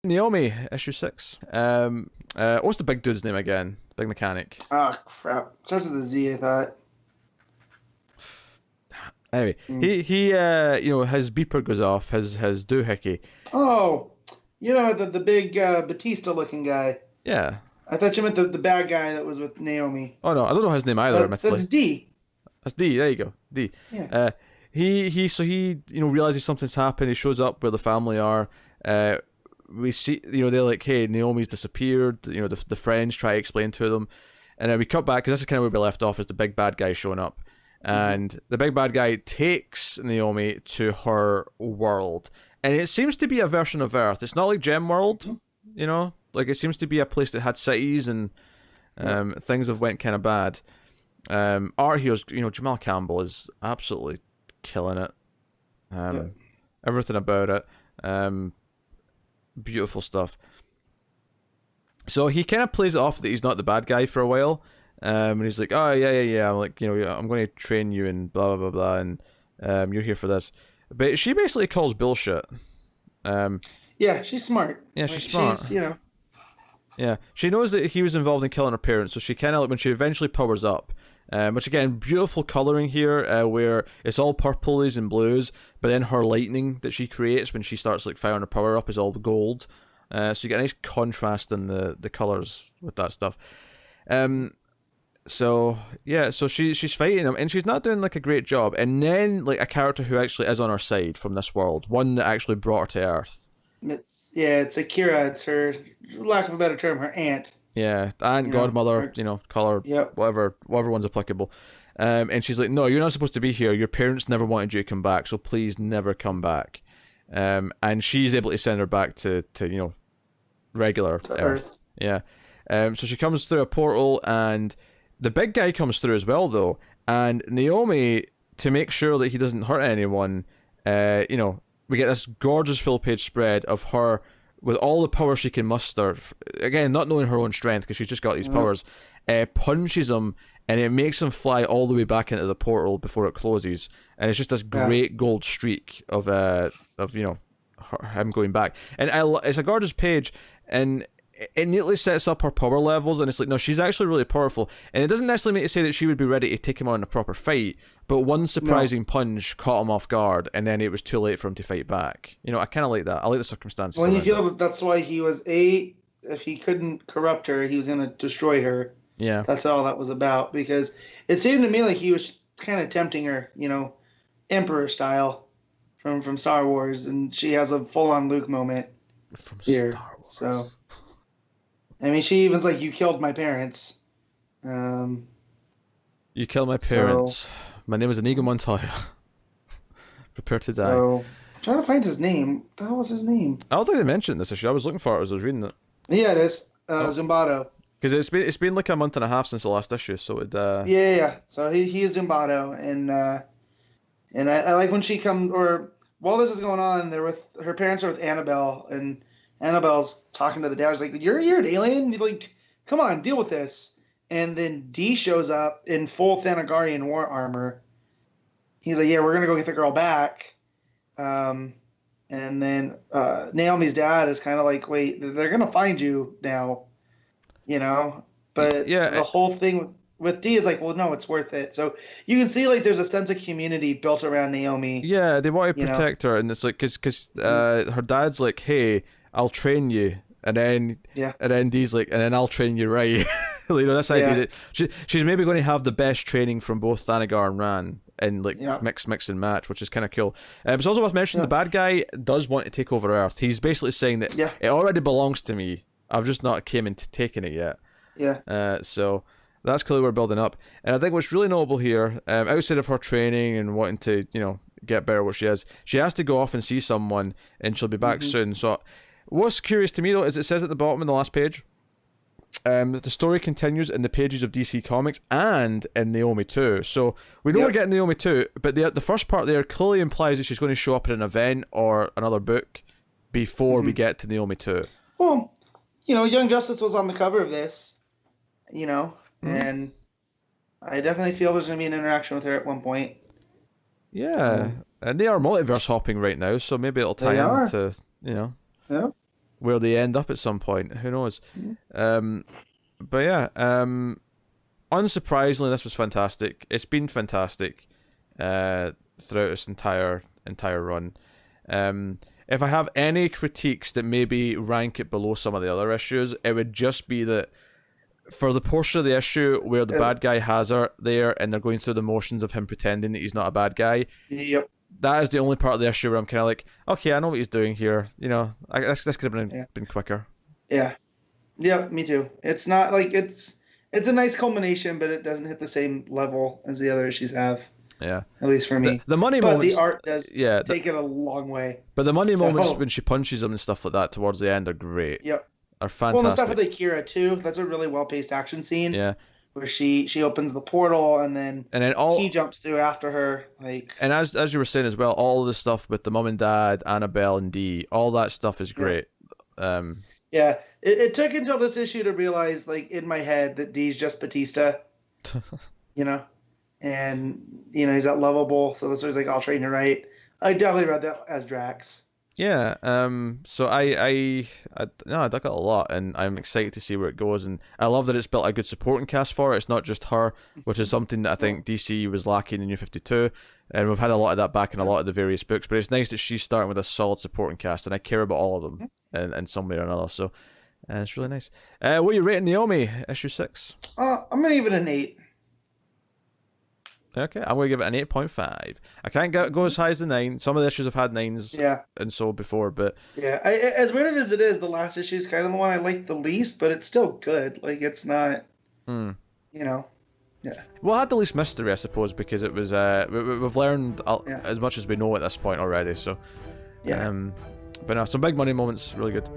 Naomi, issue 6. What's the big dude's name again? Big mechanic. Oh crap! Starts with a Z, I thought. Anyway, Mm. he his beeper goes off, his doohickey. Oh, you know the big Batista looking guy. Yeah. I thought you meant the bad guy that was with Naomi. Oh no, I don't know his name either, That's admittedly. D. That's D. There you go. D. Yeah. He realizes something's happened. He shows up where the family are. We see, they're like, hey, Naomi's disappeared. The friends try to explain to them, and then we cut back because this is kind of where we left off. Is the big bad guy showing up, and the big bad guy takes Naomi to her world, and it seems to be a version of Earth. It's not like Gem World, like it seems to be a place that had cities and things have went kind of bad. Art here's, Jamal Campbell is absolutely killing it. Everything about it. Beautiful stuff. So he kind of plays it off that he's not the bad guy for a while. And he's like, oh, yeah. I'm like, I'm going to train you and blah, blah, blah, blah. And you're here for this. But she basically calls bullshit. Yeah, she's smart. Yeah, she's smart. Yeah, she knows that he was involved in killing her parents, so she kind of, when she eventually powers up, which again, beautiful colouring here, where it's all purplies and blues, but then her lightning that she creates when she starts like firing her power up is all gold. So you get a nice contrast in the colours with that stuff. So she's fighting him, and she's not doing like a great job. And then like a character who actually is on her side from this world, one that actually brought her to Earth. It's Akira. It's her, lack of a better term, her aunt. Yeah, aunt, godmother, call her, Yep. whatever one's applicable. And she's like, no, you're not supposed to be here. Your parents never wanted you to come back, so please never come back. And she's able to send her back to regular To Earth. Yeah. So she comes through a portal, and the big guy comes through as well, though. And Naomi, to make sure that he doesn't hurt anyone, we get this gorgeous full-page spread of her with all the power she can muster. Again, not knowing her own strength because she's just got these powers. Punches him, and it makes him fly all the way back into the portal before it closes. And it's just this great gold streak of him going back. And it's a gorgeous page, and it neatly sets up her power levels, and it's like, no, she's actually really powerful. And it doesn't necessarily make it say that she would be ready to take him on in a proper fight, but one surprising punch caught him off guard, and then it was too late for him to fight back. I kind of like that. I like the circumstances. Well, you feel that that's why he was if he couldn't corrupt her, he was going to destroy her. Yeah. That's all that was about, because it seemed to me like he was kind of tempting her, Emperor style from Star Wars, and she has a full-on Luke moment from here. Star Wars. So, I mean, she even's like, you killed my parents. You killed my parents. My name is Inigo Montoya. Prepare to die. So, I'm trying to find his name. What the hell was his name? I don't think they mentioned this issue. I was looking for it as I was reading it. Yeah, it is. Zumbato. Because it's been like a month and a half since the last issue, so it. Yeah. So he is Zumbato, and I like when she comes, or while this is going on, they're with her parents are with Annabelle, and Annabelle's talking to the dad. She's like, "You're an alien. Like, come on, deal with this." And then D shows up in full Thanagarian war armor. He's like, "Yeah, we're gonna go get the girl back." And then Naomi's dad is kind of like, "Wait, they're gonna find you now." But the whole thing with D is like, well, no, it's worth it. So you can see like there's a sense of community built around Naomi. Yeah, they want to protect her, and it's like because her dad's like, hey, I'll train you, and then D's like, and then I'll train you right. This idea that she's maybe going to have the best training from both Thanagar and Ran and like mix and match, which is kind of cool. It's also worth mentioning the bad guy does want to take over Earth. He's basically saying that it already belongs to me. I've just not came into taking it yet. Yeah. So that's clearly we're building up. And I think what's really notable here, outside of her training and wanting to, get better what she is, she has to go off and see someone, and she'll be back soon. So what's curious to me, though, is it says at the bottom in the last page, the story continues in the pages of DC Comics and in Naomi 2. So we know we're getting Naomi 2, but the first part there clearly implies that she's going to show up in an event or another book before we get to Naomi 2. Well, Young Justice was on the cover of this, and I definitely feel there's going to be an interaction with her at one point. Yeah, and they are multiverse hopping right now, so maybe it'll tie into, Yeah. where they end up at some point. Who knows? But yeah, unsurprisingly, this was fantastic. It's been fantastic throughout this entire run. If I have any critiques that maybe rank it below some of the other issues, it would just be that for the portion of the issue where the bad guy has her there and they're going through the motions of him pretending that he's not a bad guy. Yep. That is the only part of the issue where I'm kind of like, okay, I know what he's doing here. You know, this could have been quicker. Yeah. Yeah, me too. It's not like it's a nice culmination, but it doesn't hit the same level as the other issues have. Yeah. At least for me. The money but moments. the art does take it a long way. But the money moments when she punches him and stuff like that towards the end are great. Yep. Are fantastic. Well, the stuff with Akira too. That's a really well-paced action scene. Yeah. Where she opens the portal and then he jumps through after her. And as you were saying as well, all the stuff with the mom and dad, Annabelle and Dee, all that stuff is great. Yeah. It took until this issue to realize, like, in my head that Dee's just Batista. You know? And, you know, he's that lovable. So this was like, I'll train you right. I definitely read that as Drax. Yeah. So I dug it a lot, and I'm excited to see where it goes. And I love that it's built a good supporting cast for it. It's not just her, which is something that I think DC was lacking in New 52. And we've had a lot of that back in a lot of the various books. But it's nice that she's starting with a solid supporting cast, and I care about all of them in some way or another. So it's really nice. What are you rating Naomi, issue 6? I'm going to give it an 8. Okay, I'm going to give it an 8.5. I can't go as high as the 9. Some of the issues have had 9s and so before, but... Yeah, as weird as it is, the last issue is kind of the one I like the least, but it's still good. Like, it's not, you know, Well, it had the least mystery, I suppose, because it was... we've learned as much as we know at this point already, so... Yeah. But no, some big money moments, really good.